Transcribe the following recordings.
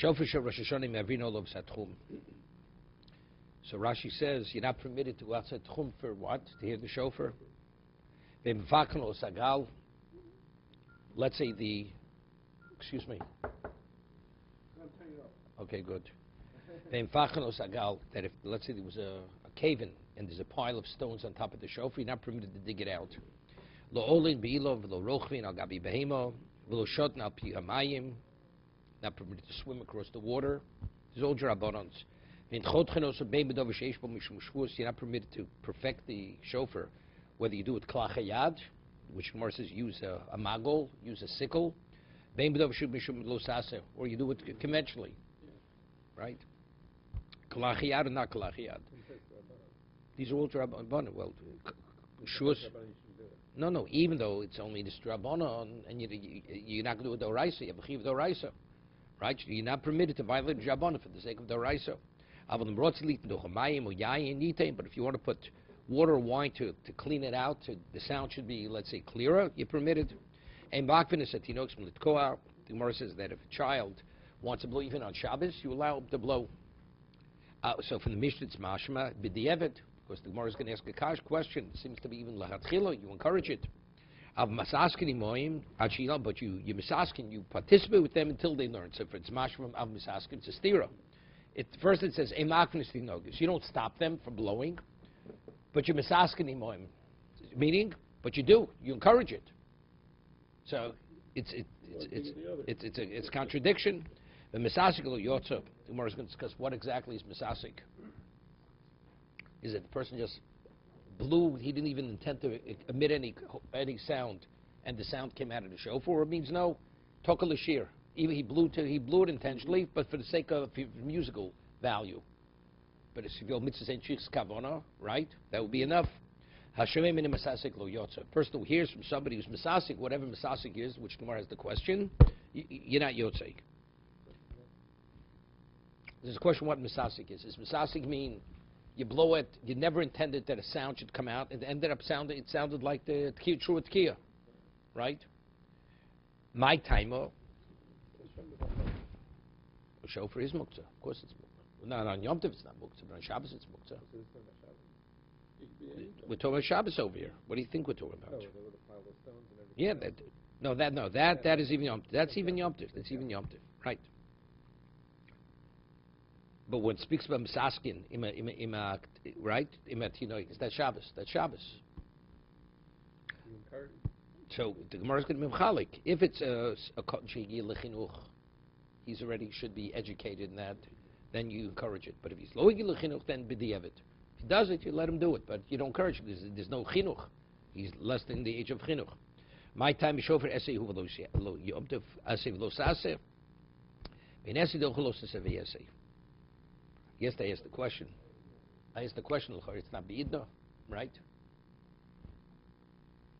Shofar shel Rosh Hashanah me'avino lo v'satchum. So Rashi says you're not permitted to go outside tchum for what? To hear the shofar. Ve'mfaken lo sagal. Let's say excuse me. Okay, good. Ve'mfaken lo sagal. That if, let's say there was a cave-in and there's a pile of stones on top of the shofar, you're not permitted to dig it out. Lo olin be'ilo v'lo rochvin al gabi behemo v'lo shotn al pi hamayim. Not permitted to swim across the water. There's all drabbanons. You're not permitted to perfect the shofar, whether you do it klachayad, which Gemara says use a magol, use a sickle, or you do it conventionally, right? Klachayad or not klachayad. These are all drabbanon. Well, no. Even though it's only this drabbanon, and you're not going to do a doraisa, you have a chiv doraisa, right? You're not permitted to violate drabbanon for the sake of doraisa. But if you want to put water or wine to clean it out, the sound should be, let's say, clearer, you're permitted. And the Gemara says that if a child wants to blow even on Shabbos, you allow him to blow. So from the Mishnah, it's mashma b'di'evet, because the Gemara is going to ask a question. It seems to be even lachatchila, you encourage it. But you misaskin, you participate with them until they learn. So if it's mashma av misaskin, it's a stira. First it says, you don't stop them from blowing, but you misaskin imoim, meaning, but you do, you encourage it. So it's contradiction. The misasik lo yotza. The Gemara is going to discuss what exactly is misasik. Is it the person just blew? He didn't even intend to emit any sound, and the sound came out of the shofar. Or it means no, toka l'shir. Even he blew it intentionally, but for the sake of musical value. But if you mitzvah chichs kavana, right? That would be enough. Hashem min masasik lo yotza. Person who hears from somebody who's masasik, whatever masasik is, which Gemara has the question, you're not yotzei. There's a question what masasik is. Does masasik mean you blow it? You never intended that a sound should come out, and it ended up sounding. It sounded like the true tkiya, right? My timer. Shofar is muktzah. Of course it's muktzah. No, on Yom Tov it's not muktzah, but on Shabbos it's muktzah. We're talking about Shabbos over here. What do you think we're talking about? Yeah, that is even Yom Tov. That's even Yom Tov. That's even Yom Tov. Right. But when it speaks about Misaskin, right? It's that Shabbos. That's Shabbos. So the Gemara is going to be mechalik. If it's a shegi lechinuch, he's already should be educated in that, then you encourage it. But if he's lo shegi lechinuch, then b'di'evet. If he does it, you let him do it, but you don't encourage him because there's no chinuch. He's less than the age of chinuch. My time is shofar esei hu v'lo yom tov esei v'lo saseh. Ben esei do chlos esei v'yesei. Yes, I asked the question. It's not beidna, right?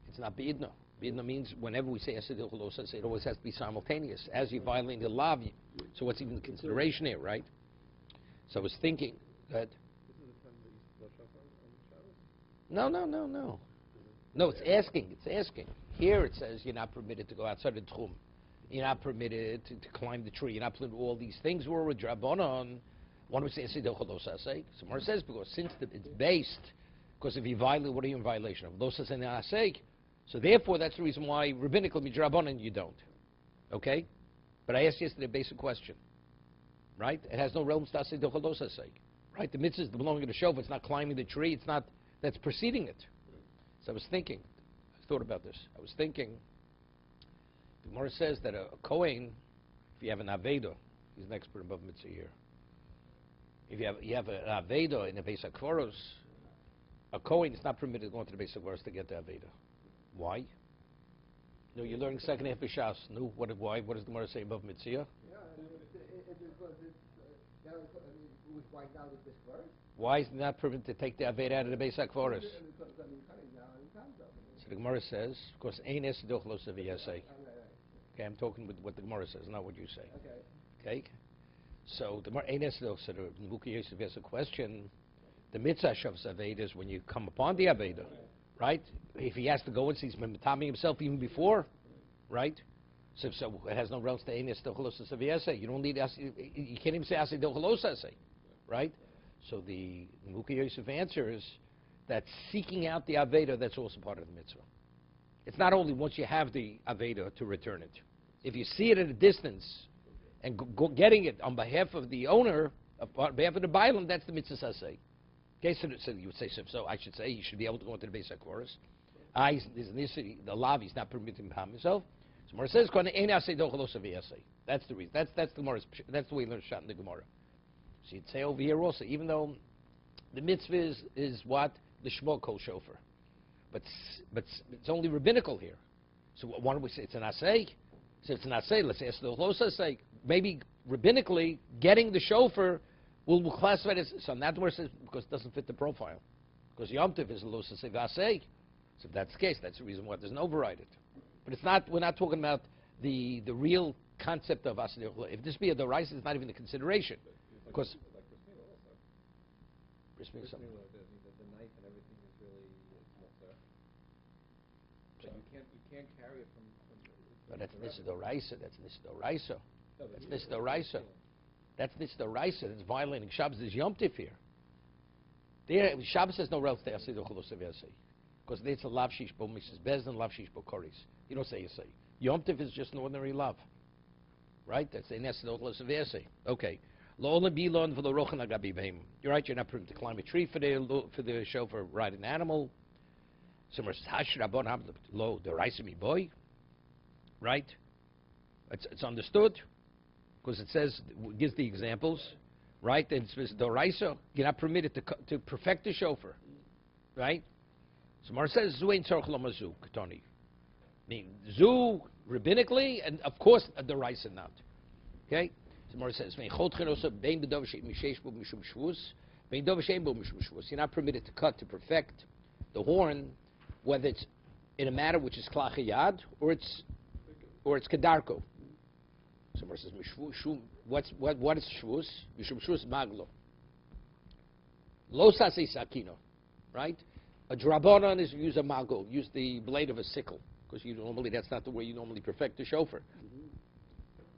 It's not beidna. Beidna means whenever we say esidil chalosa, it always has to be simultaneous. As you violate the law, so what's even the consideration here, right? So I was thinking that. No. No, it's asking. Here it says you're not permitted to go outside the tchum. You're not permitted to climb the tree. You're not permitted to do all these things. We're with drabonon. One would say esidil chalosa. Somewhere it says because since it's based, because if you violate, what are you in violation of? Losas and asek. So therefore, that's the reason why rabbinical midrabanan you don't. Okay? But I asked yesterday a basic question. Right? It has no relevance to asay dochalosa sake. Right? The mitzvah is belonging to the shofar. It's not climbing the tree. It's not, that's preceding it. So I was thinking, I thought about this. I was thinking, the Gemara says that a Kohen, if you have an Aveda, he's an expert above mitzvah here. If you have an Aveda in the Beis HaKvaros, a Kohen is not permitted to go into the Beis HaKvaros to get the Aveda. Why? No, you're learning second half of Shas. No, why? What does the Gemara say above Mitzvah? Yeah, because it was wiped out of this verse. Why is it not permitted to take the Aved out of the Beis HaKvaros? So the Gemara says, of course, Ein es doch lo seviyasei. Okay, I'm talking with what the Gemara says, not what you say. Okay? So the Gemara Ein es doch, so the Nebuchadnezzar Yosef has a question. The mitzvah of Aved is when you come upon the Aveda. Right? If he has to go and see he's metaming himself even before, right? So it has no relevance to Enes Dochalosa Saviese. You don't need, you can't even say Ase Dochalosa, right? So the Muki Yosef answers that seeking out the Aveda, that's also part of the mitzvah. It's not only once you have the Aveda to return it. If you see it at a distance and getting it on behalf of the owner, on behalf of the Bailam, that's the mitzvah saseh. Okay, so you would say, so I should say he should be able to go into the base of chorus. The lav, he's not permitted to harm himself. So Gemara says, that's the reason. That's the way you learn shot in the Gemara. So you'd say over here also, even though the mitzvah is what? The Shmo Kol Shofar. But it's only rabbinical here. So why don't we say it's an asay? So it's an asay, let's say it's the Chlosa say. Maybe rabbinically, getting the shofar will classify it as, so not where it says, because it doesn't fit the profile. Because Yom Tov is a Losa Asay. So if that's the case, that's the reason why it doesn't override it. But it's not, we're not talking about the real concept of Asay. If this be a Doraisa, it's not even a consideration. Because the knife and everything is really mutter. So you can't carry it from but that's Nisdoraisa. That's Nisdoraisa. No, That's Nisdoraisa. That's Nisdoraisa. It's violating Shabbos. There's Yom Tif here. There, Shabbos has no relevance to Asay Dochalosa V'Asay. Because it's a lav shish bo Mrs. Bezdin, lav shish bo koris. You don't say Asay. Yom Tif is just an ordinary lav. Right? That's the Asay Dochalosa V'Asay. Okay. You're right, you're not permitted to climb a tree for the chauffeur, ride an animal. Someone says, lo, the rice me boy. Right? It's understood. Because it says, it gives the examples. Right? And it says, the rice, you're not permitted to perfect the chauffeur. Right? Someone says, zu ein tzorch lamazu, Tony. I mean, zu, rabbinically, and of course, the rice not. Okay? The Gemara says, you're not permitted to cut to perfect the horn, whether it's in a matter which is klachiyad or it's kedarko. So the Gemara says, what is shvus? Mishum shvus maglo. Lo sasei sakino, right? A drabonon is use a mago, use the blade of a sickle, because normally that's not the way you normally perfect the shofar.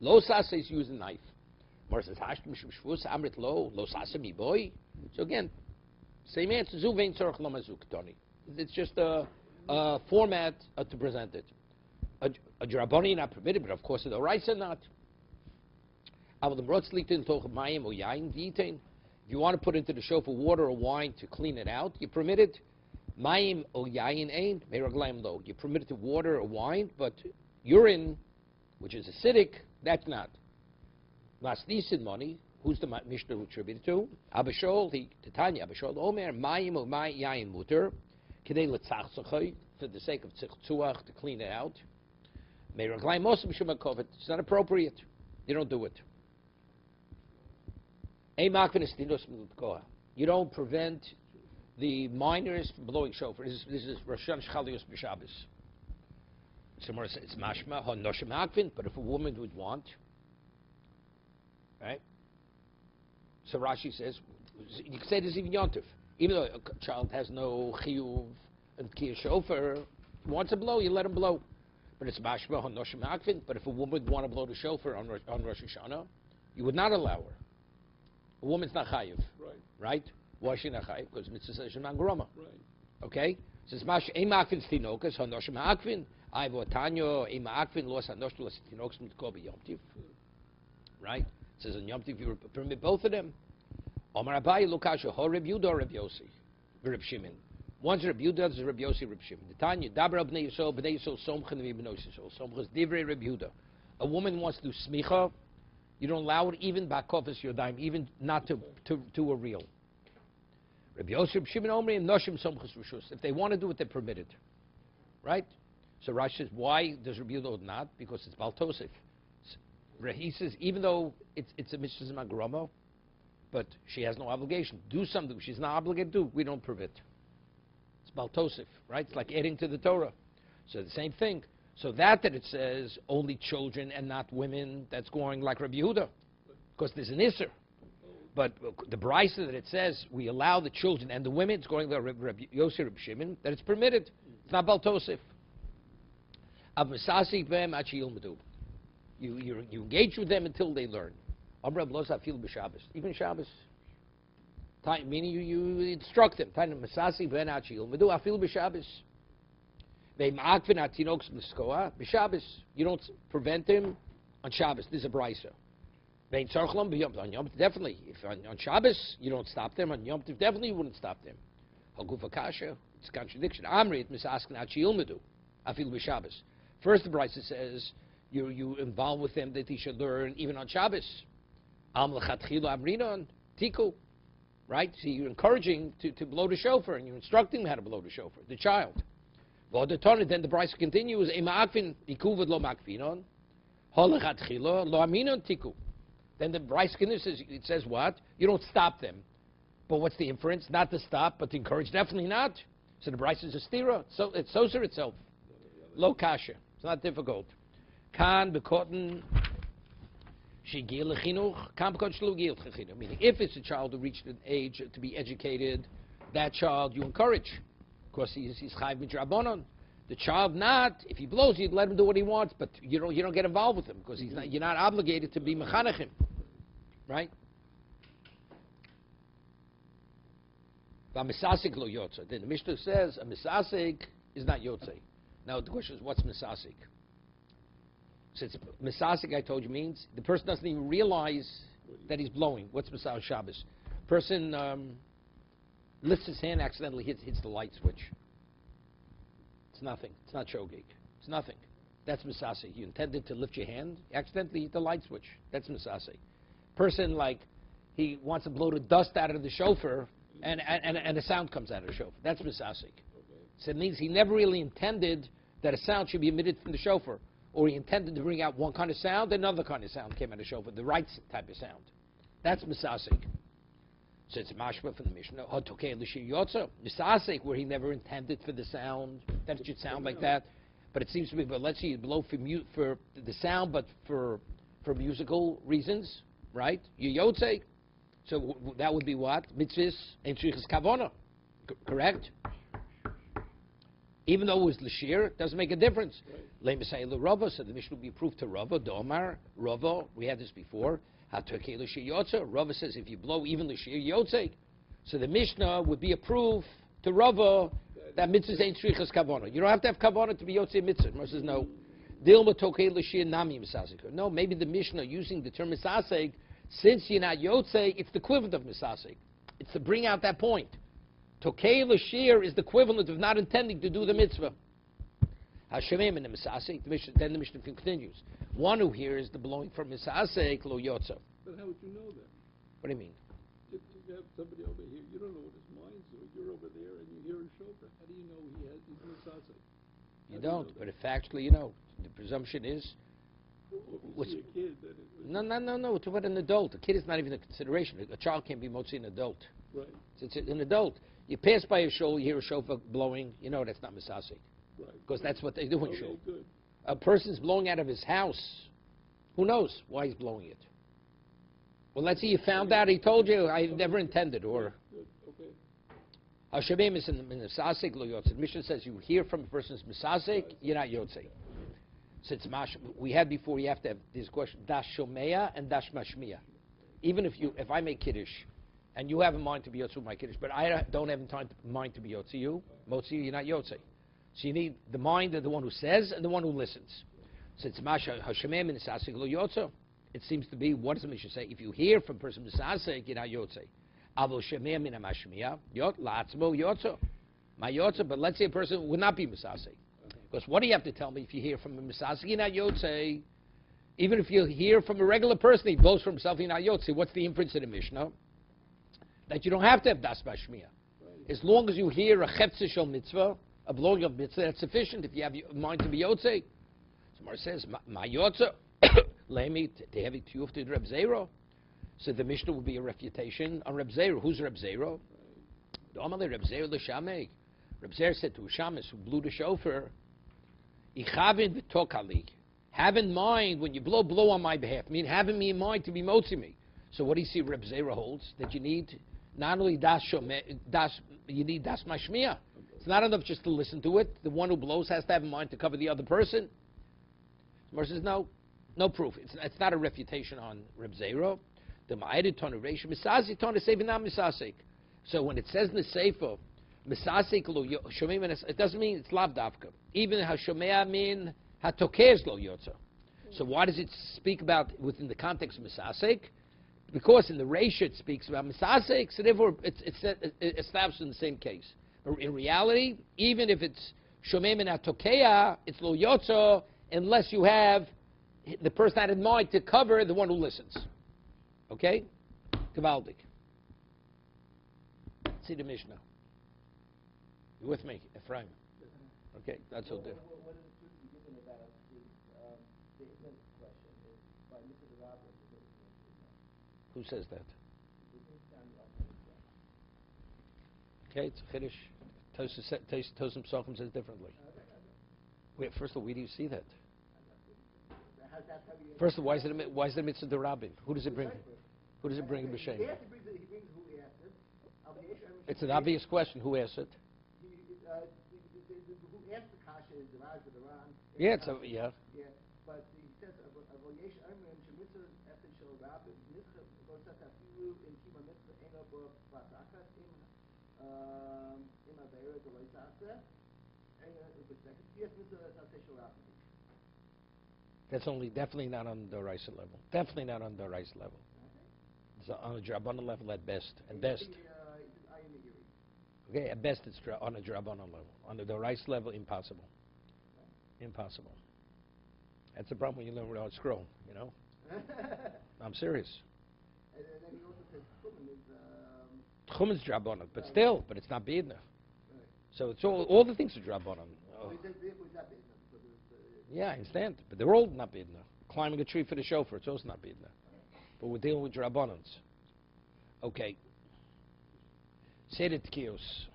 Lo sasei is use a knife. Says, so again, same answer. It's just a format to present it. A draboni not permitted, but of course the rights are not. If you want to put into the shofar water or wine to clean it out, you're permitted. You're permitted to water or wine, but urine, which is acidic, that's not. Last decent money, who's the Mishnah who attributed to? Abishol, the Tanya, Abishol, Omer, Mayim or May Yain Mutter, Kedei Letzachzachai, for the sake of Tzchuach, to clean it out. Meiraglai Mosem Shumakovet, it's not appropriate. You don't do it. You don't prevent the minors from blowing shofar. This is Rosh Hashanah Chalios B'Shabbos. Somewhere it's Mashma, Honoshim Akvin, but if a woman would want, right? So Rashi says, you can say this even Yontif. Even though a child has no chiyuv and kiyah shofar, if he wants to blow, you let him blow. But it's mashma hanoshim akvin. But if a woman would want to blow the shofar on Rosh Hashanah, you would not allow her. A woman's not chayiv. Right? Why is she not chayiv? Because mitzvah says sheman groma. Okay? It says mash ema akvin stinokas hanoshim akvin. Aivo tanyo ema akvin los hanosh los stinokas mitkobi yomtiv. Right? It says in Yom Tov you permit both of them. Omar Abaye Lukasha Ho Reb Yudah or Reb Yossi, Reb Shimon. One's Reb Yudah, one's Reb Yossi, Reb Shimon. The Tanya Dabra Bnei Yisrael Somcha Nevi Bnei Yisrael Somcha Divrei Reb Yudah. A woman wants to do smicha, you don't allow it even bakofis yodaim, even not to a real. Reb Yossi, Reb Shimon Omri and Noshim Somchas Rishus. If they want to do it, they're permitted, right? So Rashi says, why does Reb Yudah not? Because it's Bal Tosef. He says, even though it's a mitzvah magrama, but she has no obligation. Do something she's not obligated to do, we don't permit. It's Baltosif, right? It's like adding to the Torah. So the same thing. So that it says only children and not women, that's going like Rabbi Yehuda, because there's an Isser. But the Brisa that it says we allow the children and the women, it's going like Rabbi Yossi, Rabbi Shimon, that it's permitted. It's not Baltosif. You engage with them until they learn. Even Shabbos. Meaning you instruct them. You don't prevent him on Shabbos. This is a brisa. Definitely. If on Shabbos you don't stop them, on Yom Tov definitely you wouldn't stop them. It's a contradiction. First, the brisa says you involve with them that he should learn even on Shabbos. Tiku. Right? So you're encouraging to blow the shofar, and you're instructing him how to blow the shofar, the child. Then the brisa continues, then the brisa continues, it says what? You don't stop them. But what's the inference? Not to stop, but to encourage, definitely not. So the brisa is a stira. So it's soser itself. Lo kasha. It's not difficult. Kan bekotten. Meaning, if it's a child who reached an age to be educated, that child you encourage, because he's chayv midrabanan. The child not, if he blows, you let him do what he wants, but you don't get involved with him because you're not obligated to be mechanechim, right? Then the Mishnah says a misasik is not yotzei. Now the question is, what's misasik? Since misasik, I told you, means the person doesn't even realize that he's blowing. What's misasik Shabbos? Person lifts his hand, accidentally hits the light switch. It's nothing. It's not shogeg. It's nothing. That's misasik. You intended to lift your hand, accidentally hit the light switch. That's misasik. Person, like, he wants to blow the dust out of the shofar, and a sound comes out of the shofar. That's misasik. So it means he never really intended that a sound should be emitted from the shofar. Or he intended to bring out one kind of sound, another kind of sound came out of the shofar, the right type of sound. That's misasik. So it's mashma from the Mishnah. Misasik, where he never intended for the sound, that it should sound like that. But it seems to be, but let's say you blow for the sound, but for musical reasons, right? You yotzei. So that would be what? Mitzvahs and tzrichas kavana. Correct? Even though it was l'shir, it doesn't make a difference. Le'mesay l'rava, so the Mishnah will be proof to Rava. Domar, Rava, we had this before. Hatukei l'shir yotze. Rava says if you blow even l'shir yotze. So the Mishnah would be a proof to Rava that mitzvahs ain't tzrichas kavana. You don't have to have kavana to be yotze mitzvah. Rava says no. Dilma tokei l'shir nami misasek. No, maybe the Mishnah using the term misasek, since you're not yotze, it's the equivalent of misasek. It's to bring out that point. Tokei l'shir is the equivalent of not intending to do the mitzvah. Hashem in the misasek. Then the Mishnah continues. One who hears the blowing from misasek lo yotza. But how would you know that? What do you mean? If you have somebody over here, you don't know what his mind's doing. You're over there and you hear his shofar. How do you know he's misasek? You don't. But if actually you know, the presumption is. What's a kid? No. It's about an adult. A kid is not even a consideration. A child can't be motzi an adult. Right. It's an adult. You pass by a shul, you hear a shofar blowing, you know that's not misasek. Right. Because that's what they do in shul. Good. A person's blowing out of his house. Who knows why he's blowing it? Well, let's say you found out, he told you, I never intended, or... Good. Okay. Hashabim is in the misasek lo yotzei. The Mishnah says you hear from a person's misasek, you're not yotzei. So it's we had before, you have to have this question, dash shomeya and dash mashmiya. Even if I make kiddush, and you have a mind to be yotze with my kiddush, but I don't have mind to be yotze you, motzi, you're not yotze. So you need the mind of the one who says and the one who listens. So it's Hashem in Misasek lo yotze. It seems to be, what does the Mishnah say? If you hear from person Misasek, you're not yotze. Avo shemeh min hamashmiya, yot la'atzmo yotze. My yotze, but let's say a person would not be Misasek. Because what do you have to tell me if you hear from a Misasek, you're not yotze? Even if you hear from a regular person, he blows for himself, you're not yotze. What's the inference of the Mishnah? That you don't have to have das bashmiya. As long as you hear a chetze shel mitzvah, a blowing of mitzvah, that's sufficient if you have your mind to be yotze. So Mar says, my yotze, lemi tehevi tiyuf to Reb Zero. So the Mishnah will be a refutation on Reb Zero. Who's Reb Zero? Domale Reb Zero l'shamei. Reb Zero said to a shamus who blew the shofar, Ichavin v'tokali. Have in mind when you blow on my behalf. I mean, having me in mind to be motzi me. So what do you see Reb Zera holds? That you need not only you need das mashmiya. It's not enough just to listen to it. The one who blows has to have in mind to cover the other person. Mar says no. No proof. It's not a refutation on Reb Zera. The ma'arid ton reisha misasik ton seifin not misasik. So when it says in the sefer misasik lo shomim, it doesn't mean it's lav davka. Even hashomea mean hatokez lo yotza. So why does it speak about within the context of misasik? Because in the reisha it speaks about misasik, so therefore it's established in the same case. But in reality, even if it's shomim and hatokea, it's lo yotza unless you have the person had in mind to cover the one who listens. Okay? Gavaldik. See the Mishnah. You with me, Ephraim? Okay, that's all different. What is the truth you given about the ignorance question is by Mr. Rabbi, Who says that? Okay, it's a Chiddush. Tosim Psachim says differently. Wait, first of all, where do you see that? First of all, why is it a mitzvah derabim? Who does it bring? Who does it bring b'shem? He brings who he asked it. It's an obvious question. Who asked it? Who asked the kasha is the Raj of the Ran. Yeah, yeah. Yeah, but he says avoyesh amrim shemitzvah etin shel rabim nitzcha v'osat afilu in kima mitzvah eno bo v'atakas im avera d'loy taseh and b'sekhet yes mitzvah taseh shel rabim. That's definitely not on the Raisa level. Definitely not on the Raisa level. It's on a Drabana level at best. At best. Okay, at best it's on a Drabana level. On the Raisa level, impossible. Impossible. That's the problem when you learn without scroll, you know? I'm serious. And then he also says Tchum is Drabana, but still, but it's not Bidna. So it's all the things are Drabana. Yeah, I understand, but they're all not bidna. Climbing a tree for the shofar, it's also not bidna. But we're dealing with rabbanans. Okay. Seder Tkiyos.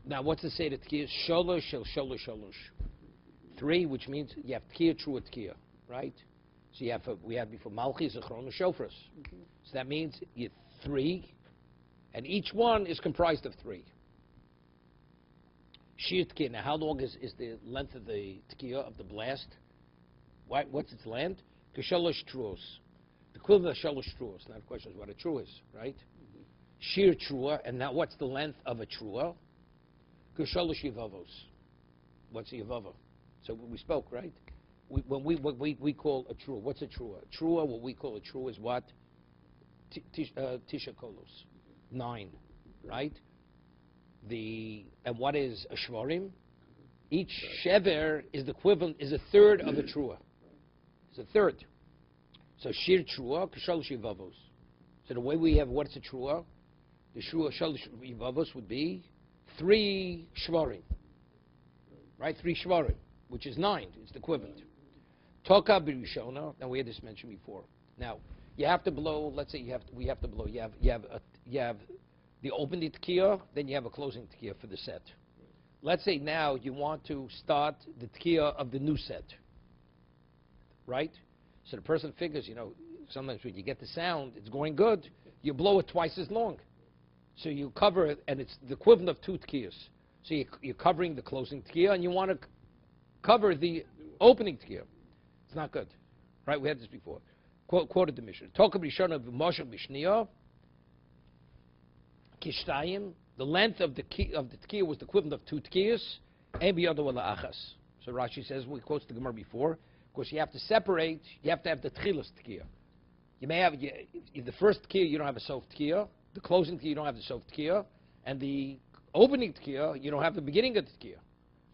Now, what's the Seder Tkiyos? Sholosh shel sholosh sholosh. 3, which means you have Tkiya, true Tkiya, right? So we have before Malchi, Zechron, and Shofras. So that means you have 3, and each one is comprised of 3. Shir Tkiya. Now, how long is the length of the Tkiya, of the blast? What's its length? K'shalosh truos. The equivalent of shalosh truos. Now, the question is what a true is, right? Shir trua. And now, what's the length of a trua? K'shalosh yivavos. What's a yivava? So we spoke, right? What we call a trua. What's a trua? A trua, what we call a trua is what? Tisha kolos. 9, right? And what is a shvarim? Each shever is the equivalent, is a third of a trua. It's a third. So shir trua, k'shalosh yivavos. So the way we have what's a trua, the trua shalosh yivavos would be 3 shvarim. Right? 3 shvarim, which is 9. It's the equivalent. Toka b'rishona. Now we had this mentioned before. Now you have to blow. Let's say we have to blow. You have the opening tkiya, then you have a closing tkiya for the set. Let's say now you want to start the tkiya of the new set, right? So the person figures, sometimes when you get the sound, it's going good, you blow it twice as long. So you cover it, and it's the equivalent of 2 tkiyas. So you're covering the closing tkiya, and you want to cover the opening tkiya. It's not good, right? We had this before. Quoted the Mishnah. Talk about Rishon of Moshe Mishniyah. Kishtayim, the length of the tkiya was the equivalent of 2 tkiyas, and biyado wala achas. So Rashi says, we quoted the Gemara before, of course you have to separate, you have to have the tchilas tkiya. You may have, the first tkiya you don't have a sof tkiya, the closing tkiya you don't have the sof tkiya, and the opening tkiya you don't have the beginning of the tkiya.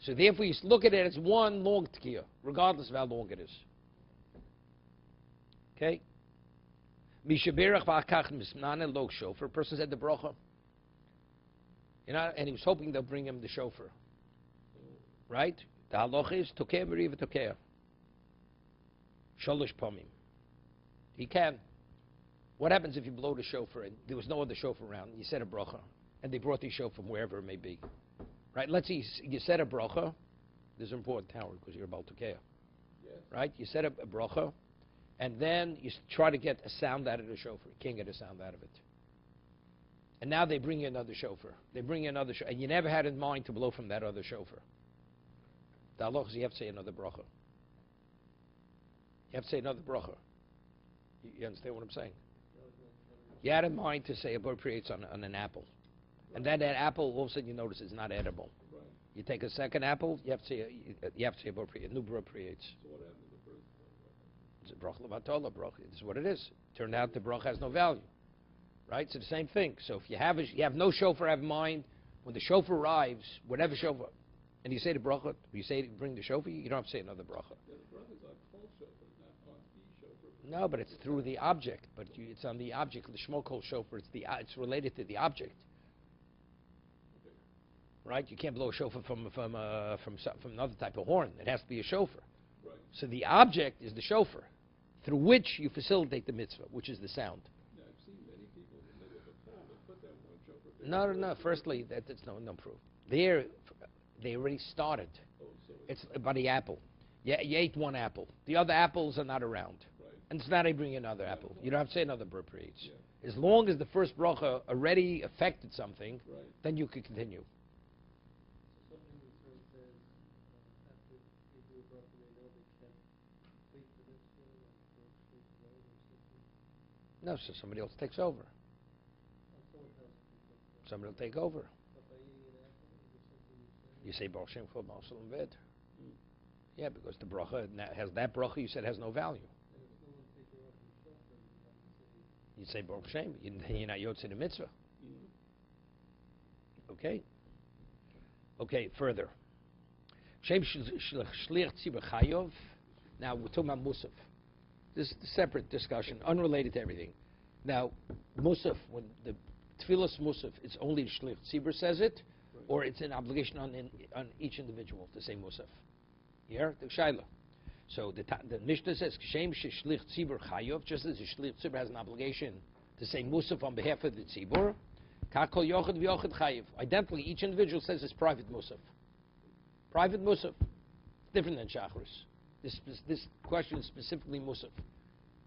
So therefore you look at it as one long tkiya, regardless of how long it is. Okay? Mishaberach v'akach misnane lo shofar, a person said the bracha. And he was hoping they'll bring him the shofar. Right? The halach is tokeh b'riva tokeh. Sholosh pomim. He can. What happens if you blow the shofar and there was no other shofar around? You said a bracha, and they brought the shofar from wherever it may be. Right? Let's see, you said a bracha. This is important, Howard, because you're about tokeh. Yes. Right? You said a bracha, and then you try to get a sound out of the shofar. You can't get a sound out of it. And now they bring you another shofar. They bring you another shofar. And you never had in mind to blow from that other shofar. The halach is you have to say another bracha. You have to say another bracha. You understand what I'm saying? You had in mind to say appropriates on an apple. And then that apple, all of a sudden you notice is not edible. Right. You take a second apple, you have to say appropriate, new appropriates. So what happened to the first one? It's a bracha levatola bracha. This is what it is. Turned out the bracha has no value. Right? So the same thing. So if you have no shofar have in mind, when the shofar arrives, whatever shofar, and you say the bracha, bring the shofar, you don't have to say another bracha. Yeah, the bracha's on kol shofar, not on the shofar. No, but it's through the object. But it's on the object. The shmo kol shofar. It's related to the object. Okay. Right? You can't blow a shofar from another type of horn. It has to be a shofar. Right. So the object is the shofar, through which you facilitate the mitzvah, which is the sound. Yeah, I've seen many people in the middle of a poll, they put that one shofar. No. Firstly, that's no proof. They already started. Oh, so It's about the apple. Yeah, you ate one apple. The other apples are not around. right. And it's not they bring another apple. You don't have to say another appropriates. Yeah. As long as the first bracha already affected something, Right. then you could continue. So something in terms says, after they do a bracha, they know they can't complete the mitzvah and go straight to the or something. No, so somebody else takes over. Oh, someone else can complete that. Somebody will take over. But by eating an apple, is there something You you say? say Baruch Shem Kol Masel Ved. Mm. Yeah, because the bracha has that bracha you said has no value. And if no one takes it off the shofar, then you have to say, You say Baruch Shem. You're not Yotze the mitzvah. Mm. Okay. Okay. Further. Shem Shliach Tzibur Chayov. Now we're talking about Musaf. This is a separate discussion, unrelated to everything. Now, Musaf, when the Tfilas Musaf, it's only the Shliach Tzibur says it, Right. or it's an obligation on on each individual to say Musaf. Yeah, the Shaila. So the Mishnah says, Shem Shliach Tzibur Chayov, just as the Shliach Tzibur has an obligation to say Musaf on behalf of the Tzibur, Kakol Yochad V'Yochad Chayiv. Identically, each individual says it's private Musaf. Private Musaf. Different than Shachris. This question is specifically Musaf.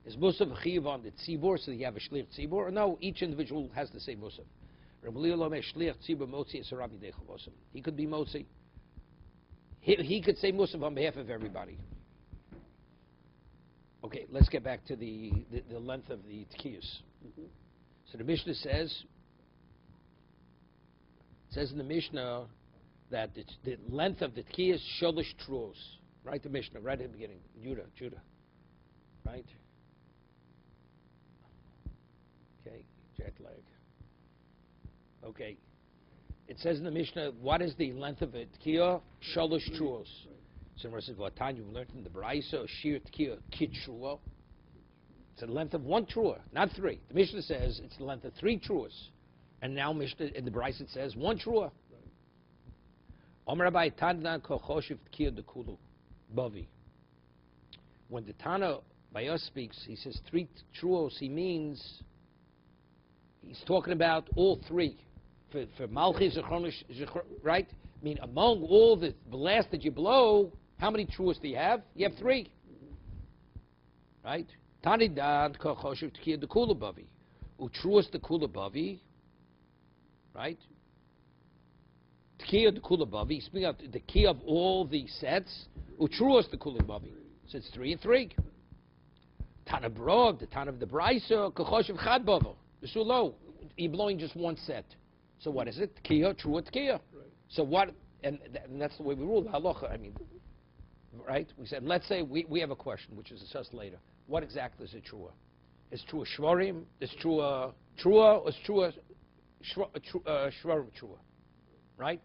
Is Musaf Chayiv on the Tzibur, so you have a Shliach Tzibur? Or no, each individual has to say Musaf. He could be Motzi. He could say Musaf on behalf of everybody. Okay, let's get back to the length of the Tkiyas. Mm-hmm. So the Mishnah says in the Mishnah that the length of the Tkiyas Sholish Truos. Right, the Mishnah, right at the beginning. Judah. Right? Okay, jet lag. Okay. It says in the Mishnah, what is the length of it? Tkiyah Sholish Truos. So it says, Vatanya, we learned in the Braisa, Shir Tkiyah Kit Trua. It's the length of one Trua, not three. The Mishnah says it's the length of three Truas. And now Mishnah in the Braisa it says one Trua. Omer Rabbi Tandan Kochoshiv Tkiyah Dekulu Bavi. When the Tana by us speaks, he says three Truos, he means he's talking about all three. For Malchi, right? I mean, among all the blast that you blow, how many truas do you have? You have three. Right? Tanidan kochoshev tkiyah dekula bavi. Utruas dekula bavi. Right? Tkiyah dekula bavi. Speaking of the key of all the sets, utruas dekula bavi. So it's 3 and 3. Tana brog, the Tana of the Braisa, kochoshev chad bava. The sulo. You're blowing just one set. So what is it? Tkiyah, trua, tkiyah. Right. So what, and that's the way we rule, halacha, I mean, right? We said, let's say we have a question, which is discussed later. What exactly is a trua? Is trua shvarim? Is trua, or is trua, shvarim trua? Right?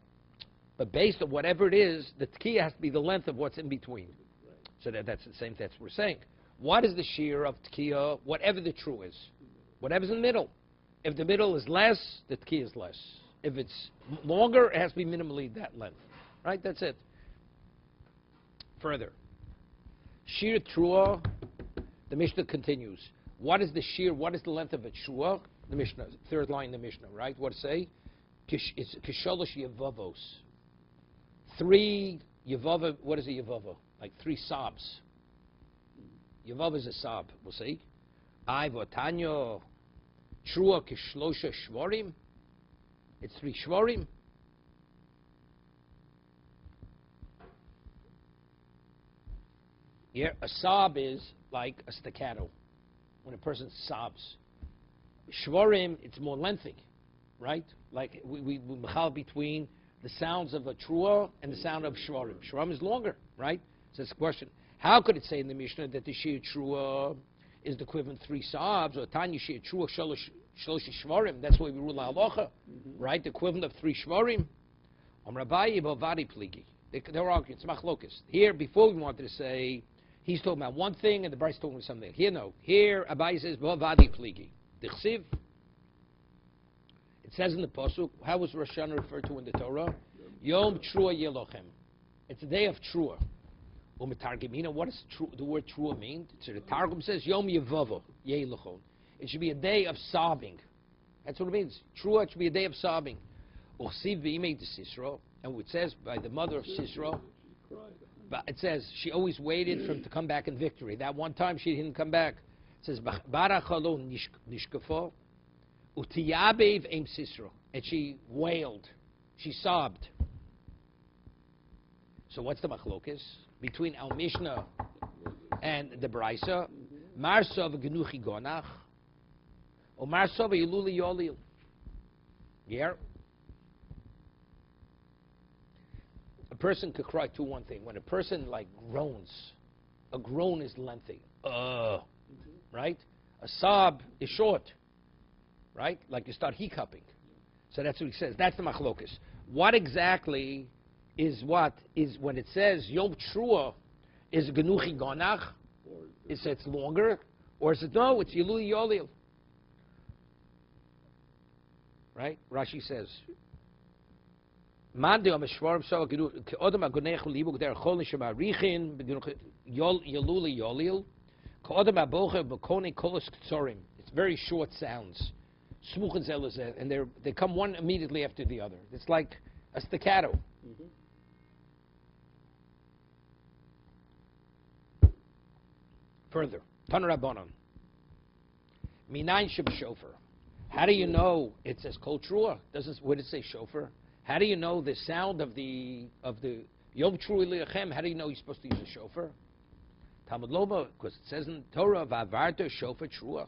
But based on whatever it is, the tkiyah has to be the length of what's in between. Right. So that's the same, that's what we're saying. What is the shear of tkiyah, whatever the trua is? Whatever's in the middle. If the middle is less, the tkiyah is less. If it's longer, it has to be minimally that length. Right? That's it. Further. Shir trua, the Mishnah continues. What is the shir, what is the length of a trua? The Mishnah, third line in the Mishnah, right? What does it say? It's kisholosh yevavos. 3 yevava, what is a yevava? Like 3 sobs. Yevava is a sob, we'll see. I votanyo. Trua kishlosha shvarim. It's 3 shvarim. Yeah, a sob is like a staccato, when a person sobs. Shvarim, it's more lengthy, right? Like we machal between the sounds of a trua and the sound of shvarim. Shvarim is longer, right? So that's the question. How could it say in the Mishnah that the shir trua is the equivalent of 3 sobs, or tanya shir trua shalosh shvarim? That's why we rule halacha, right? The equivalent of 3 shvarim. Rabayi bavadi pligi. They're arguing. It's machlokas. Here, before we wanted to say he's talking about one thing and the Bryce talking about something. Here, no. Here, Abayi says bavadi pligi. Dichsiv. It says in the pasuk. How was Rosh Hashanah referred to in the Torah? Yom Trua Yelochem. It's a day of Trua. Umetargimina. What does the word Trua mean? So the Targum says Yom Yevavo Yelochon. It should be a day of sobbing. That's what it means. Trua. It should be a day of sobbing. Uchsiv b'imei de Sisro, and it says by the mother of Sisro. But it says she always waited for him to come back in victory. That one time she didn't come back. It says Barachalo nishkafo utiyabev em Sisro, and she wailed, she sobbed. So what's the machlokes between Al Mishnah and the Brisa? Marsov genuchi gonach, or Marsov yiluli yolil. Yeah. A person could cry to one thing. When a person like groans, a groan is lengthy. Right? A sob is short. Right? Like you start hiccuping. So that's what he says. That's the machlokas. What exactly is when it says Yom Trua is Genuchi Gonach? Is it's longer? Or is it no, it's Yilui Yolil? Right? Rashi says Mande am shvarm so odem agonech libuk der chol nishma richin yoluli yolil odem aboche bekone kolos ktsorim. It's very short sounds, smuchen zelazeh, and they come one immediately after the other. It's like a staccato. Further, Taner Rabbanon minayin sheb shofar. How do you know it says kol trua? Would it say shofar? How do you know the sound of the Yom Trua Liachem? How do you know you're supposed to use a shofar? Talmud Loma, because it says in Torah, Vavarta shofar trua.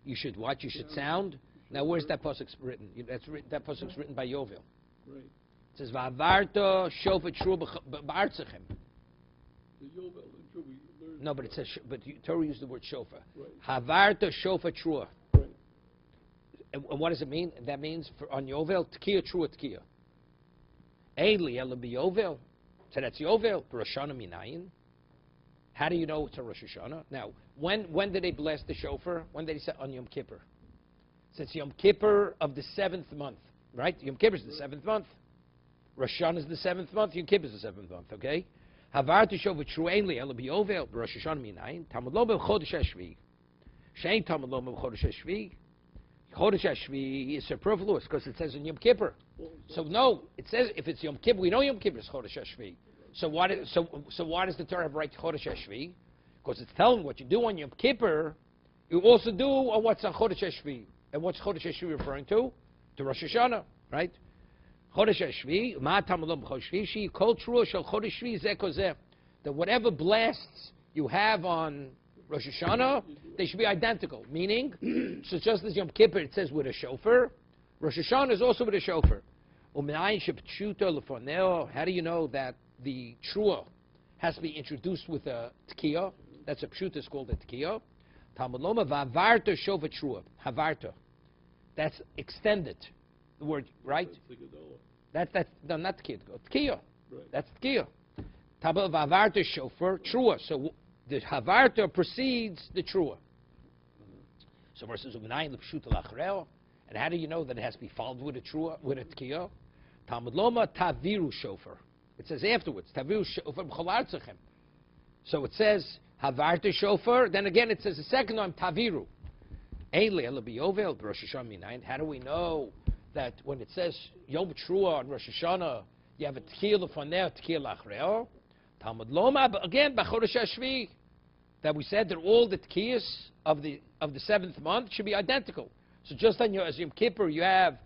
You should what? You should sound. Now, where's that pasuk written? That pasuk's written by Yovel. Right. It says Vavarta shofar trua b'artzechem. The Yovel and Trua, we learned. No, but it says, Torah used the word shofar. Right. Havarta shofar trua. Right. And what does it mean? That means on Yovel, Tkiya trua Tkiya. Eili ela b'Yovel. So that's Yovel. Rosh Hashanah minayin. How do you know it's a Rosh Hashanah? Now, when did they blast the shofar? When did they say on Yom Kippur? So it's Yom Kippur of the 7th month, right? Yom Kippur is the 7th month. Rosh Hashanah is the 7th month. Yom Kippur is the 7th month. Okay. Havar to shofar trua eili ela b'Yovel. Rosh Hashanah minayin. Talmud lo b'chodesh hashvi. Shein Talmud lo b'chodesh hashvi. Chodesh Hashvi is superfluous because it says in Yom Kippur. So no, it says if it's Yom Kippur, we know Yom Kippur is Chodesh Hashvi. So why does the Torah have right to Chodesh Hashvi? Because it's telling what you do on Yom Kippur, you also do on what's on Chodesh Hashvi. And what's Chodesh Hashvi referring to? To Rosh Hashanah, right? Chodesh Hashvi, Ma Tamalom Chodesh Hashvi, Kol Trua Shel Chodesh Hashvi Zeh Kozeh. That whatever blasts you have on Rosh Hashanah, they should be identical. Meaning, so just as Yom Kippur it says with a shofar, Rosh Hashanah is also with a shofar. How do you know that the trua has to be introduced with a tkiya? That's a pshuta, it's called a tkiya. Talmud Loma v'avarta shofar trua. Havarta. That's extended. The word, right? That's no, not tkiya. Tkiya. Right. That's tkiya. Talmud v'avarta shofar trua. So the havarta precedes the trua. So verses u'minayin l'pshuta lachreo. And how do you know that it has to be followed with a trua, with a tkiya? Talmud Loma taviru shofar. It says afterwards taviru shofar b'cholartzachem. So it says havarta shofar. Then again it says the second time taviru. Eile ela b'yovel b'Rosh Hashanah minayin. How do we know that when it says Yom Trua on Rosh Hashanah you have a tkiya l'faneh, tkiya lachreo? Talmud Loma, again, b'chodesh hashvi, that we said that all the tkiyas of the 7th month should be identical. So just on your Yom Kippur, you have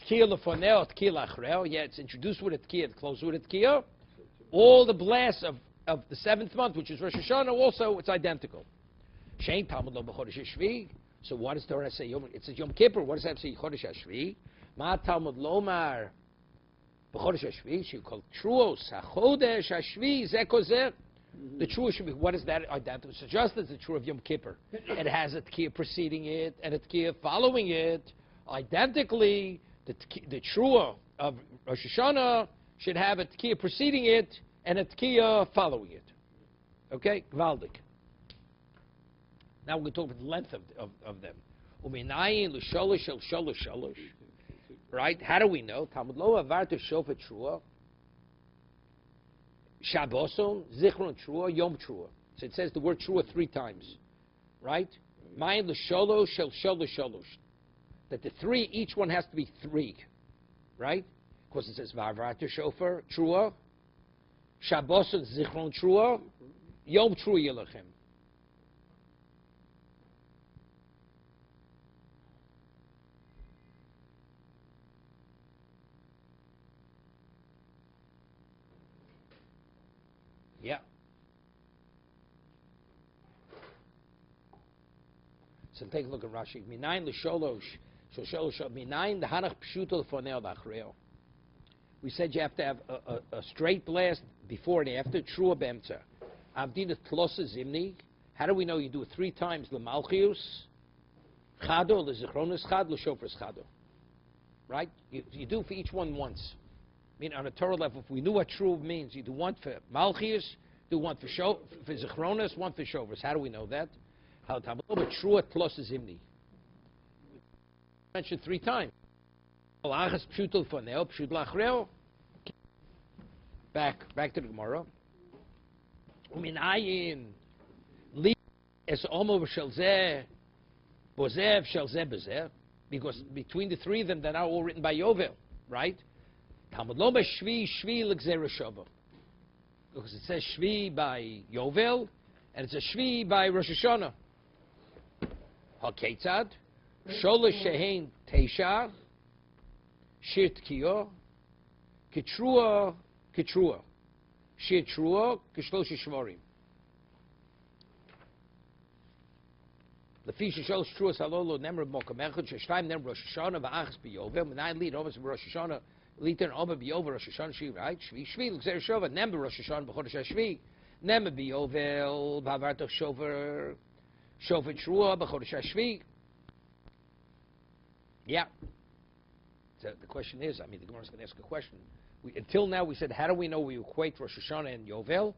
tkiya lefoneo, tkiya lachreo. Yeah, it's introduced with a tkiya, it closes with a tkiya. All the blasts of the 7th month, which is Rosh Hashanah, also it's identical. Shein Talmud lo b'chodesh Shvi. So what does Torah say? It says Yom Kippur. What does that say? Chodesh Shvi. Ma Talmud lomar b'chodesh Shvi. She called Truos HaChodesh Shvi Zekozer. The true should be, what is that identical? So just as the true of Yom Kippur, it has a tkiyah preceding it and a tkiyah following it. Identically, the true of Rosh Hashanah should have a tkiyah preceding it and a tkiyah following it. Okay? Gvaldik. Now we're going to talk about the length of them. Uminayin l'sholosh shel sholosh sholosh. Right? How do we know? Talmud lo avar to shofet trua. Shabboson, Zichron Trua, Yom Trua. So it says the word Trua 3 times. Right? Mayin l'sholosh shel sholosh sholosh. That the 3, each one has to be 3. Right? Because it says Varvata Shofar, Trua, Shabboson, Zichron Trua, Yom Trua Yelachem. Yeah. So take a look at Rashi. Minayin l'sholosh, sholosh, minayin l'hanach pshuto l'foneo b'achreo. We said you have to have a straight blast before and after. Trua b'emtza. Avdina tlosa zimni. How do we know you do it 3 times? L'malchius, chado, l'zichronis chad, l'shofar chado. Right? You do for each one once. I mean, on a Torah level, if we knew what true means, you do one for Malchius, do one for Zichronos, one for Shovers. How do we know that? How Talmud but true plus zimni. Mentioned 3 times. Back to the Gemara. Uminayin li es omo v'shelzeh bozev shelzeh bezev, because between the 3 of them, they're now all written by Yovel, right? Talmud lo shvi shvi l'gzera shava, because it says shvi by Yovel and it says shvi by Rosh Hashanah. Haketzad sholosh shehein teisha shir tkiyo kitrua shir trua kishlosh shvarim. Lefi sholosh trua salolo nemer mokem echad sheshtaim nemer Rosh Hashanah va'achas b'Yovel menayin lead overs Rosh Hashanah. Litan Oba B'Yovel Rosh Hashanah Shvi, right? Shvi Shvi L'Gzer Shova Nemba Rosh Hashanah B'Chodesh HaShvi Nemba B'Yovel B'Avartoch Shover Trua B'Chodesh HaShvi. Yeah. So the question is, the Gemara is going to ask a question. Until now we said, how do we know we equate Rosh Hashanah and Yovel? Of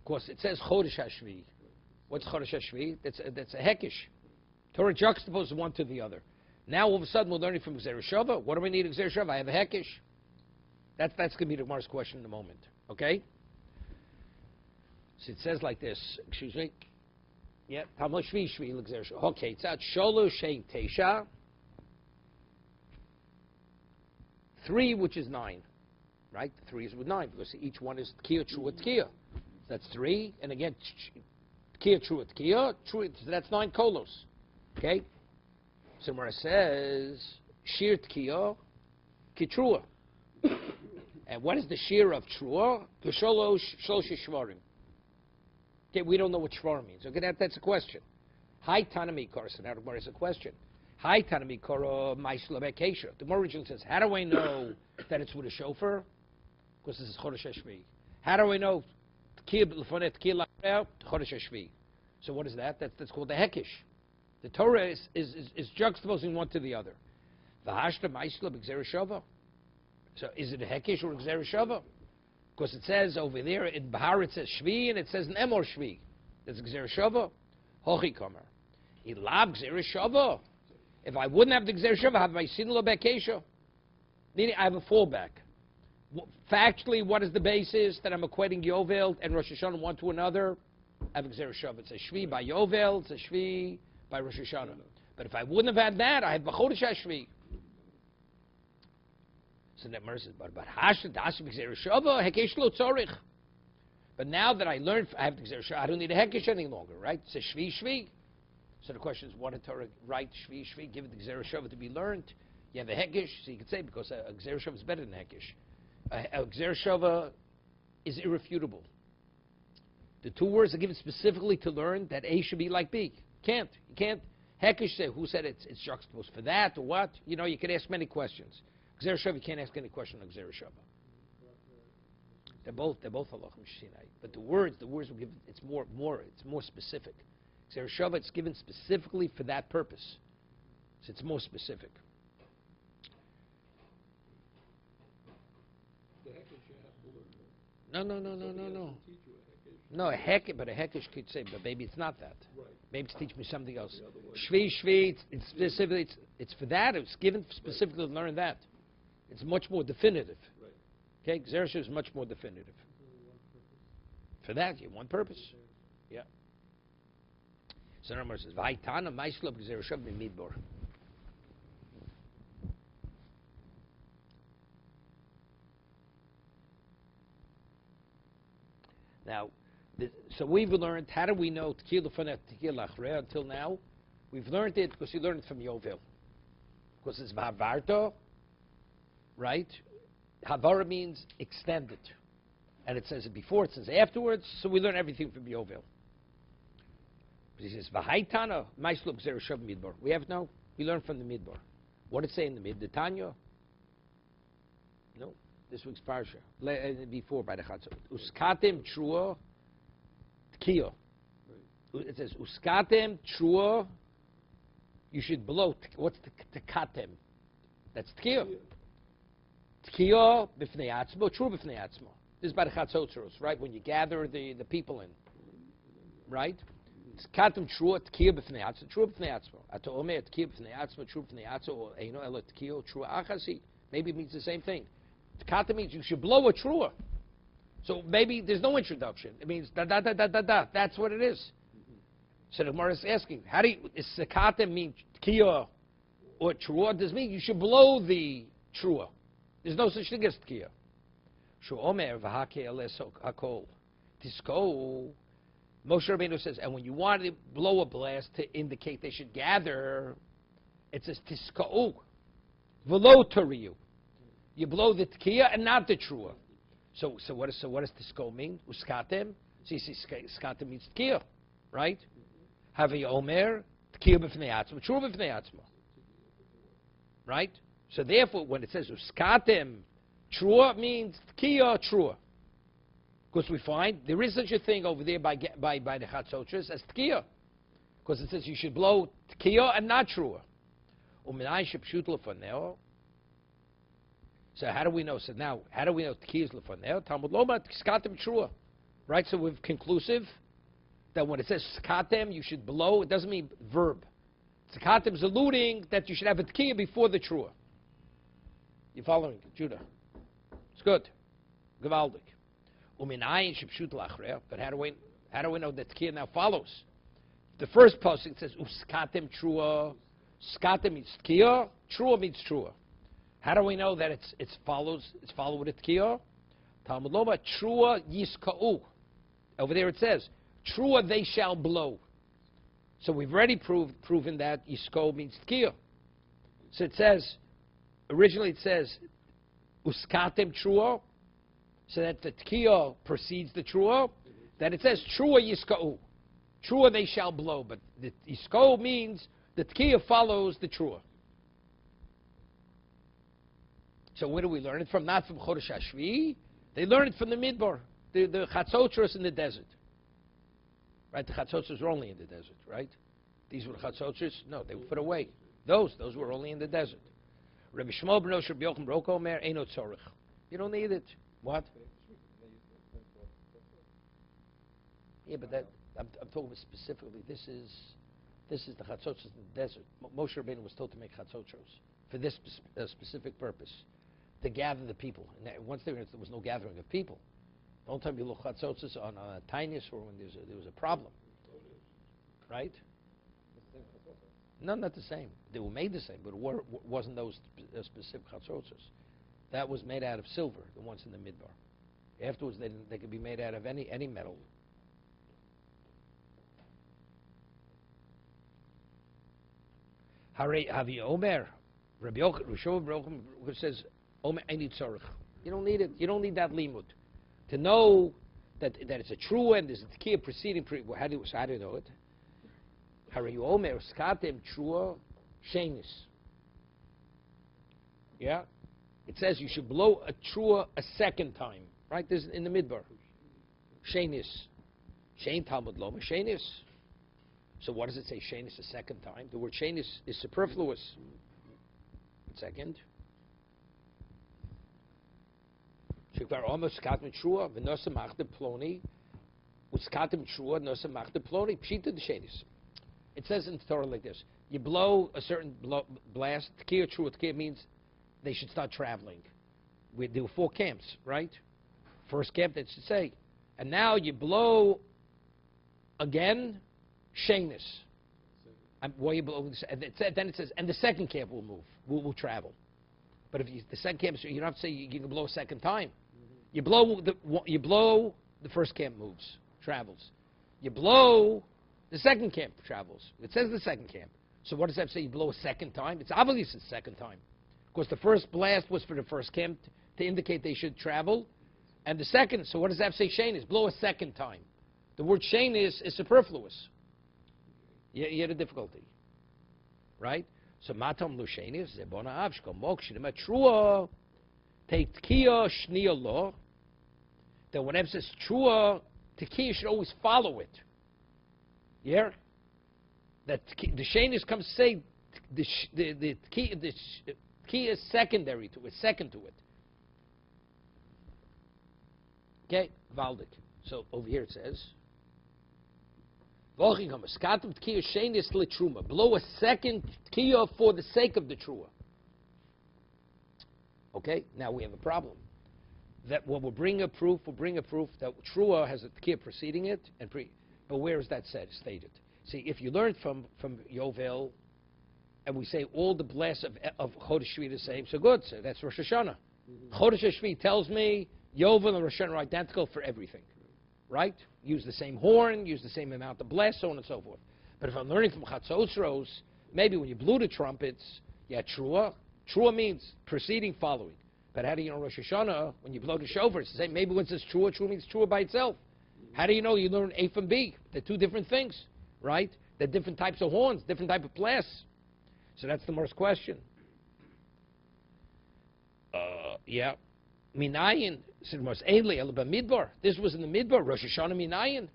course, it says Chodesh HaShvi. What's Chodesh HaShvi? That's a hekish. Torah juxtaposes one to the other. Now all of a sudden we're learning from Gzer Shova. What do we need in Gzer Shova? I have a hekish. That's going to be the Gemara's question in a moment. Okay? So it says like this. Excuse me. Yeah. Talmud shvi shvi l'gzer shova. Okay. It's at sholosh shein teisha. 3, which is 9. Right? 3 is with 9 because each one is tkiyah, trua, tkiyah. That's 3. And again, tkiyah, trua, tkiyah. So that's 9 kolos. Okay? So where it says shir tkiyah, kitrua. And what is the shear of Trua? Sholosh Shvarim. Okay, we don't know what Shvarim means. Okay, that's a question. Hi Tanami Korson. Now the is a question. Hi Tanami Koro Maisla Bekesha. The more original says, how do I know that it's with a shofar? Because this is Chodesh Hashvi. How do I know Chodesh Hashvi? So what is that? That's called the Hekish. The Torah is juxtaposing one to the other. V'hashta Maisla B'Gzera Shova. So is it a Hekish or a Gzera Shava? Because it says over there in Bahar it says Shvi and it says Nemor Shvi. That's Gzera Shava. Hochi Komer. Ilab Gzera Shava. If I wouldn't have the Gzera Shava, I have my Sinula Bekesha. Meaning I have a fallback. Factually, what is the basis that I'm equating Yovel and Rosh Hashanah one to another? I have a Gzera Shava. It says Shvi by Yovel, it says Shvi by Rosh Hashanah. But if I wouldn't have had that, I have B'chodesh HaShvi. So that Mer says, but now that I learned, I have the Gzera Shava, I don't need a Hekish any longer, right? It says Shvi, Shvi. So the question is, what did Torah write Shvi, Shvi, give it the Gzera Shava to be learned? You have a Hekish, so you could say, because a Gzera Shava is better than a Hekish. A Gzera Shava is irrefutable. The 2 words are given specifically to learn that A should be like B. You can't. Hekesh say, who said it's juxtaposed for that or what? You know, you can ask many questions. Gzera Shava, you can't ask any question on Gzera Shava. They're both halachim shinai. But the words will give it's more specific. Gzera Shava, it's given specifically for that purpose. So it's more specific. The hekesh you have to learn. No. Somebody else can teach you a hekesh. No, a hekesh could say, but maybe it's not that. Right. Maybe it's teach me something else. The other way. Shvi, it's specifically, it's for that. It's given specifically to learn that. It's much more definitive. Right. Okay, Gzera Shava is much more definitive. For that, you have one purpose. Yeah. So Rambam says, "Vaytana ma'islo Gzera Shava midbar." Now, so we've learned. How do we know Tekilah Fanat Tekilah Achreya until now? We've learned it because you learned it from Yovel. Because it's Vavarto, right? Havara means extended. And it says it before, it says afterwards, so we learn everything from Yovel. He says, V'haitana, Ma'islo Gzera Shava Midbar. We have no, we learn from the Midbar. What did it say in the Mid? The Tanya? No, this week's parsha. Before, by the Chatzot. Uskatem Trua Tkiyo. It says, Uskatem Trua, you should blow. What's the Tkatem? That's Tkiyo. Tkiyo B'fnei Atzmo, Trua B'fnei Atzmo. This is by the Chatzotros, right? When you gather the people in, right? Katem trua tkiya b'fnei atzmo, trua b'fnei atzmo. Ato omer tkiya b'fnei atzmo, trua b'fnei atzmo, or eino elo tkiyo trua achasi. Maybe it means the same thing. Katem means you should blow a trua. So maybe there's no introduction. It means da da da da da da. That's what it is. So the Gemara is asking, how do you, is katem mean tkiya or trua? Does it mean you should blow the trua? There's no such thing as tkiya. Shu omer v'hake elesok hakol tisko. Moshe Rabbeinu says, and when you want to blow a blast to indicate they should gather, it says tiska'u, v'lo tariyu. You blow the tkiya and not the trua. So what does tiska'u mean? Uskatem. So you see, uskatem means tkiya, right? Havi omer tkiya b'fnei atzmo, trua b'fnei atzmo, right? So therefore, when it says uskatem, trua means tkiya, trua. Because we find there is such a thing over there by the Chatzotros as tkiya. Because it says you should blow tkiya and not trua. So how do we know? So now, how do we know tkiya is lefaneo? Talmud loma skatem trua. Right? So we've conclusive that when it says skatem, you should blow, it doesn't mean verb. Skatem is alluding that you should have a tkiya before the trua. You following, Judah? It's good. Gewaldig. But how do we know that tkiya now follows? The first posting says uskatem trua. Skatem means tkiya. Trua means trua. How do we know that it's followed with a tkiya? Talmud loma trua yiska'u. Over there it says trua they shall blow. So we've already proven that yisko means tkiya. So it says originally it says uskatem trua. So that the tkiya precedes the trua, then it says trua yiska'u. Trua they shall blow, but the yiska'u means the tkiya follows the trua. So where do we learn it from? Not from Chodesh Hashvi. They learn it from the Midbar, the Chatzotros in the desert. Right? The Chatzotros were only in the desert, right? These were the Chatzotros? No, they were put away. Those were only in the desert. Rabbi Shmuel ben Rabbi Yochanan Roko Omer Eino Tzorich. You don't need it. What? Yeah, but that I'm talking about specifically. This is the chatzotros in the desert. Moshe Rabbeinu was told to make chatzotros for this specific purpose, to gather the people. And once there was no gathering of people. Don't tell me you look chatzotros on a tiniest or when there was a problem, right? No, not the same. They were made the same, but it wasn't those specific chatzotros. That was made out of silver, the ones in the midbar. Afterwards, they could be made out of any metal. Havi Omer, Rabbi Yochanan says, Omer Eni Tzorich. You don't need it. You don't need that limud to know that it's a true and there's a tkiya preceding. How do you know it? Hari Omer skatem trua shenis. Yeah? It says you should blow a trua a second time. Right? This is in the midbar. Shenis. Shein Talmud Loma shenis. So what does it say shenis a second time? The word shenis is superfluous. Second. Shekvar Omer skatem trua v'nosa machde ploni. Uskatem trua nosa machde ploni. Pshita the shenis. It says in the Torah like this: you blow a certain blast. Tekiah trua. Tekiah means they should start traveling. There were 4 camps, right? First camp, that should say, and now you blow again, shenis. While you blow, and then it says, and the second camp will move, will travel. But if the second camp, you don't have to say you can blow a second time. You blow the first camp moves, travels. You blow the second camp travels. It says the second camp. So what does that say? You blow a second time? It's obvious it's the second time. Because the first blast was for the first camp to indicate they should travel. And the second, so what does that say shenis? Blow a second time. The word shenis is superfluous. You had a difficulty. Right? So matam lu shenis, zebona avshko, mokshim, trua, take tekiah shniya lo. That whenever it says trua, tekiah should always follow it. Yeah? That the shenis comes to say the key is secondary to it, second to it. Okay, Valdik. So over here it says, blow a second tekiah for the sake of the trua. Okay, now we have a problem. That when we'll bring a proof that trua has a tekiah preceding it, but where is that stated? See, if you learn from Yovel, and we say all the blasts of Chodesh Shvi are the same, so good, so that's Rosh Hashanah. Chodesh Shvi tells me Yovel and Rosh Hashanah are identical for everything, right? Use the same horn, use the same amount of blasts, so on and so forth. But if I'm learning from Chatzosros, maybe when you blew the trumpets, trua. Trua means preceding, following. But how do you know Rosh Hashanah, when you blow the shofar, it's the same. Maybe when it says trua, trua means trua by itself. How do you know? You learn A from B. They're 2 different things, right? They're different types of horns, different type of blasts. So that's the first question. Minayin, midbar. This was in the midbar. Rosh Hashanah minayin.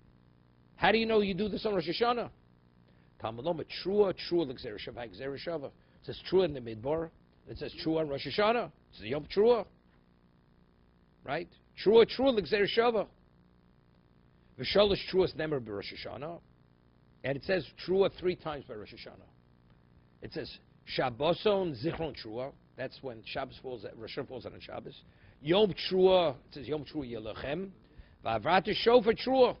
How do you know you do this on Rosh Hashanah? Talmud Loma trua l'gzera shava. It says trua in the midbar. It says trua on Rosh Hashanah. It's the Yom Trua. Right? Trua l'gzera shava. V'shalosh truas nemer b'Rosh Hashanah. And it says trua 3 times by Rosh Hashanah. It says Shabboson Zichron Trua. That's when Shabbos falls. Rosh Hashanah falls on Shabbos. Yom Trua. It says Yom Trua Yelachem. Va'avrat Shofar Trua.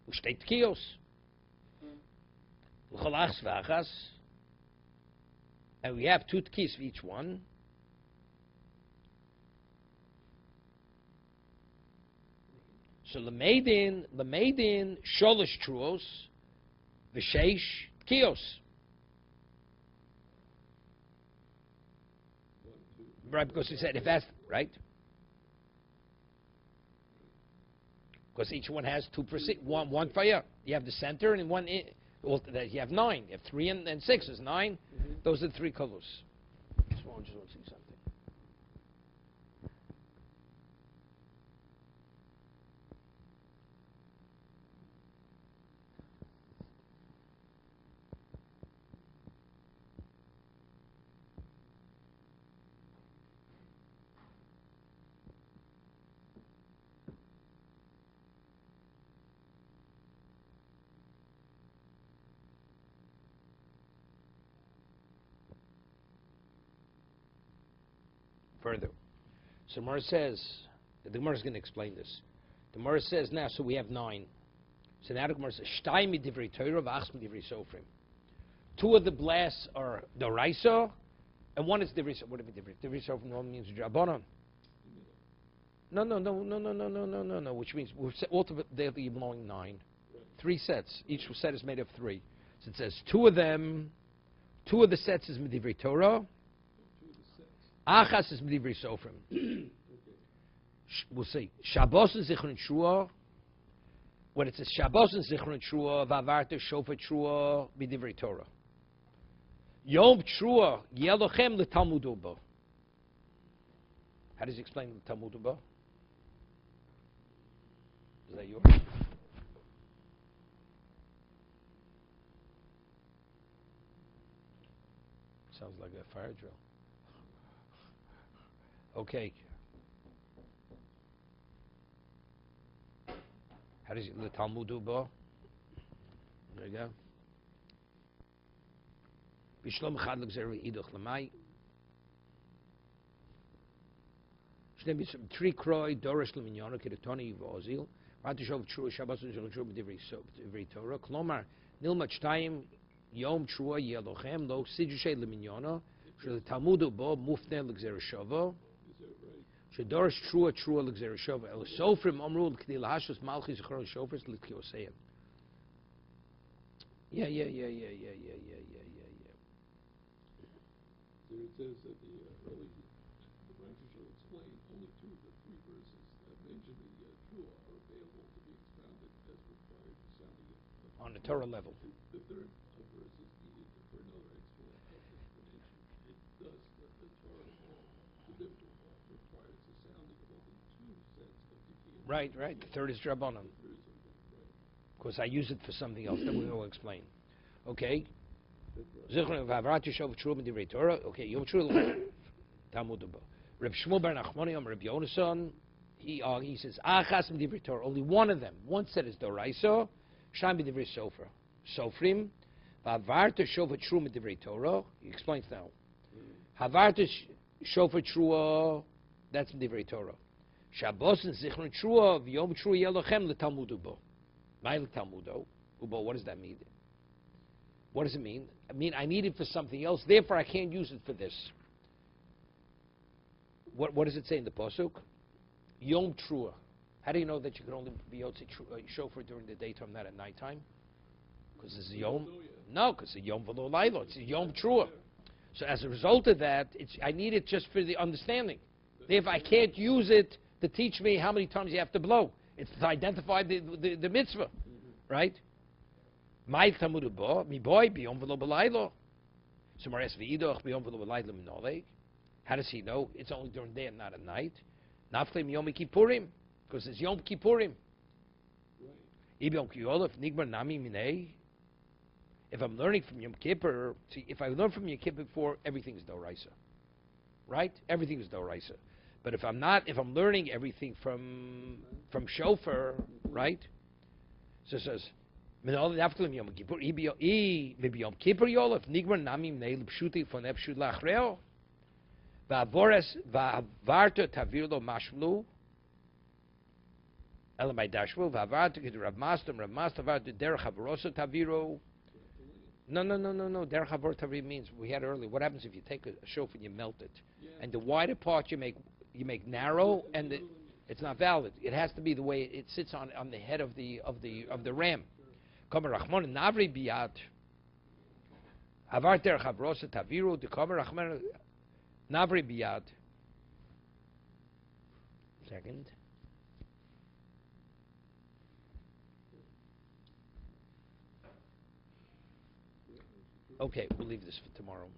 U'shtei Tkiyos. L'chalachs v'achas. And we have 2 tkiyos for each one. So L'meidin Sholish Truos V'sheish Tkiyos. Right, because he said if that's right. Because each one has 2 one fire. You have the center and one. You have 9. You have 3 and 6 is 9. Those are the 3 colors. Just want to see something. Further. So Gemara says, the Gemara is going to explain this. The Gemara says now, so we have 9. So now the Gemara says, Shtay midivrei Torah v'achs midivrei sofrim. 2 of the blasts are Doraisa, and 1 is divrei sofrim. What do you mean divrei sofrim? Normally means Drabanan. No. Which means altogether you're blowing 9. 3 sets. Each set is made of 3. So it says 2 of the sets is midivrei Torah. Achas is B'divrei Sofrim. We'll see. Shabbos is Zichron Shua. when it says Shabbos and Zichron Trua, Vavarta Shofar Trua, B'divrei Torah. Yom Trua, Yelochem L'Talmud Ubo. How does he explain the Talmud Ubo? Is that yours? Sounds like a fire drill. Okay. How does the Talmud Ubo? There you go. Bishlom Chad L'Gzera Iduch L'Mai. Three Kroi Dorish L'Minyona Kiratoni V'Ozil. Ratishov Trua Shabbos and Zilchur B'Divrei Torah. Klomar Nilma Shtayim Yom Trua Yelochem Lo Sidushay L'Minyona. Shel Talmud Ubo Mufne L'Gzera Shavo. Shedorish Trua L'Gzera Shavo. El Sofrim Omru L'Kdi L'Hashos Malchi Zichron Shofers L'Kioseim. Yeah. There it says that the writer shall explain only two of the three verses that mention the Trua are available to be expounded as required for sounding it. On the Torah level. The third verse is needed for another explanation. It does the Torah law, the biblical law, requires the sounding of only two sets of Tikkiim. Right. The third is Drabanan. Of course, I use it for something else that we will explain. Okay. Zichron Vavarta Shofar Trua B'divrei Torah. Okay, Yom Trua Talmud Ubo. Reb Shmuel Bar Nachmani Reb Yonason. He says Achas B'divrei Torah. Only one of them. One set is Doraisa. Sham B'divrei Sofer. Sofrim. Vavarta Shofar Trua B'divrei Torah. He explains now. Havarta Shofar Trua. That's B'divrei Torah. Shabbos and Zichron Trua V'Yom Trua Yelochem LeTalmud Ubo. Ma'il Talmudo. Ubo. What does that mean? What does it mean? I mean, I need it for something else, therefore I can't use it for this. What does it say in the Pasuk? Yom Trua. How do you know that you can only be Yotze Shofar during the daytime, not at nighttime? Because it's Yom? No, because it's Yom V'lo Lailo. It's Yom Trua. So as a result of that, I need it just for the understanding. Therefore, I can't use it to teach me how many times you have to blow. It's to identify the mitzvah, right? My Talmud Ubo, mi boy, biyom v'lo b'laylo. So Mares v'idoch, biyom v'lo b'laylo minolei. How does he know? It's only during day and not at night. Nafle Yom Kippurim, because it's Yom Kippurim. Ibi Yom Kiyolef, nigmar nami minei. If I'm learning from Yom Kippur, see, if I learn from Yom Kippur before, everything is Doraisa. Right? Everything is Doraisa. But if I'm learning everything from Shofar, right? So it says, Minol Naftalim Yom Kippur, maybe Yom Kippur Yolef, Nigmar Namim Neil Pshuti von Epshut Lachreo, Vavores Vavarta Tavirlo Mashlu, Elamai Dashvu, Vavarta Rav Master Varta Derech Havarosa Taviro. No. Derech Havor Tavir means we had earlier. What happens if you take a shofar and you melt it, and the wider part you make narrow, and it's not valid. It has to be the way it sits on the head of the ram. Kamer Rachman Navri Biyad. Avar Derech Havrosa Taviru. The Kamer Rachman Navri Biyad. Second. Okay, we'll leave this for tomorrow.